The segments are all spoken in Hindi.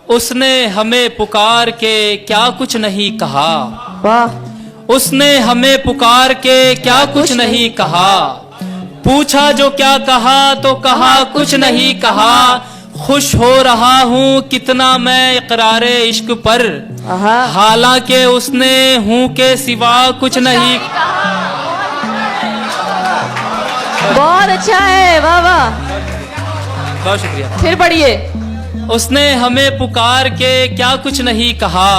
उसने हमें पुकार के क्या कुछ नहीं कहा। वाह। उसने हमें पुकार के क्या कुछ नहीं कहा। पूछा जो क्या कहा तो कहा कुछ नहीं कहा। खुश हो रहा हूँ कितना मैं इकरारे इश्क पर, हालांकि उसने हूँ के सिवा कुछ नहीं। बहुत अच्छा है, वाह वाह। बहुत शुक्रिया। फिर पढ़िए। उसने हमें पुकार के क्या कुछ नहीं कहा।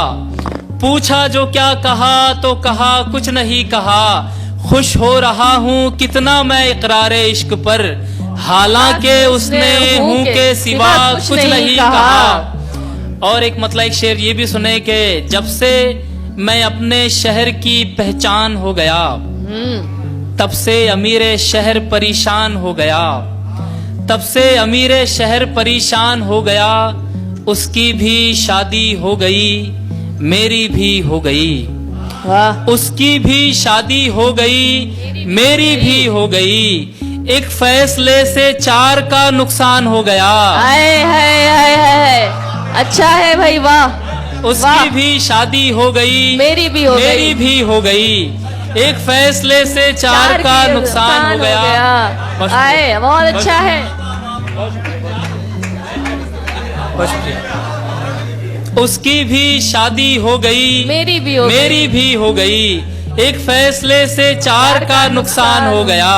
पूछा जो क्या कहा तो कहा कुछ नहीं कहा। खुश हो रहा हूँ कितना मैं इकरारे इश्क पर, हालांकि उसने हूँ के सिवा कुछ नहीं कहा। और एक मतलब एक शेर ये भी सुने कि जब से मैं अपने शहर की पहचान हो गया, तब से अमीर शहर परेशान हो गया। तब से अमीर शहर परेशान हो गया। उसकी भी शादी हो गई, मेरी भी हो गई। उसकी भी शादी हो गई, मेरी भी हो गई। एक फैसले से 4 का नुकसान हो गया। है अच्छा है भाई, वाह। उसकी भी शादी हो गई, मेरी भी हो गई। एक फैसले से 4 का नुकसान हो गया। आए, बहुत अच्छा है। उसकी भी शादी हो गई, मेरी भी हो गई। एक फैसले से 4 का नुकसान हो गया।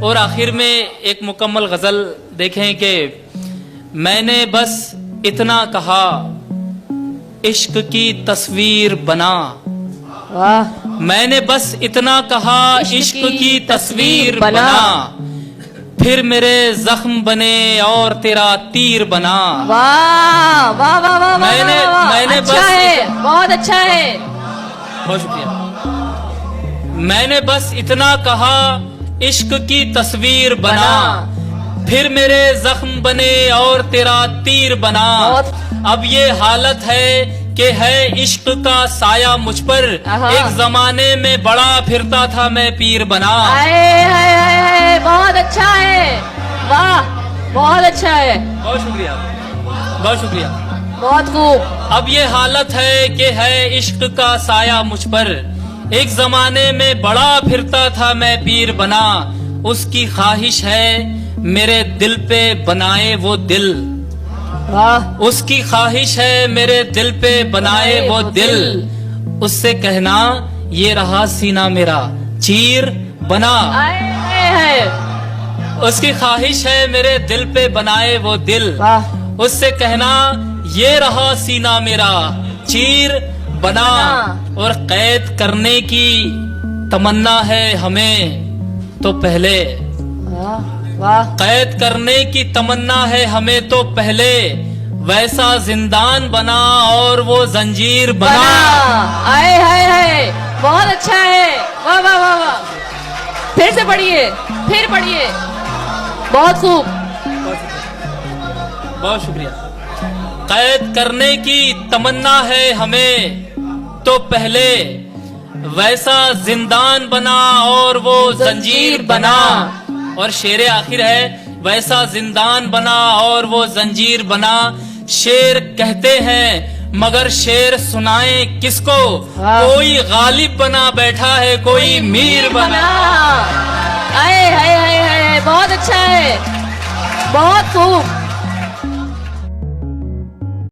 और आखिर में एक मुकम्मल गजल देखें कि मैंने बस इतना कहा, इश्क की तस्वीर बना। मैंने बस इतना कहा, इश्क की तस्वीर बना। फिर मेरे जख्म बने और तेरा तीर बना। वाह वाह वाह वाह। मैंने अच्छा बस है, बहुत अच्छा है। बहुत शुक्रिया। मैंने बस इतना कहा, इश्क की तस्वीर बना। फिर मेरे जख्म बने और तेरा तीर बना। अब ये हालत है कि है इश्क का साया मुझ पर, एक जमाने में बड़ा फिरता था मैं पीर बना। बहुत अच्छा है, वाह, बहुत अच्छा है। बहुत शुक्रिया, बहुत शुक्रिया, बहुत खूब। अब ये हालत है कि है इश्क का साया मुझ पर, एक जमाने में बड़ा फिरता था मैं पीर बना। उसकी ख्वाहिश है मेरे दिल पे बनाए वो दिल। उसकी ख्वाहिश है मेरे दिल पे बनाए वो दिल। उससे कहना ये रहा सीना मेरा चीर बना। उसकी ख्वाहिश है मेरे दिल पे बनाए वो दिल। उससे कहना ये रहा सीना मेरा चीर बना। और कैद करने की तमन्ना है हमें तो पहले, कैद करने की तमन्ना है हमें तो पहले, वैसा जिंदान बना और वो जंजीर बना। आए बहुत अच्छा है, वाह वाह वाह वाह। फिर से पढ़िए, फिर पढ़िए, बहुत खूब। बहुत शुक्रिया। कैद करने की तमन्ना है हमें तो पहले, वैसा जिंदान बना और वो जंजीर बना। और शेर आखिर है वैसा जिंदान बना और वो जंजीर बना। शेर कहते हैं मगर शेर सुनाए किसको, कोई गालिब बना बैठा है कोई मीर बना। आए बहुत अच्छा है, बहुत खूब।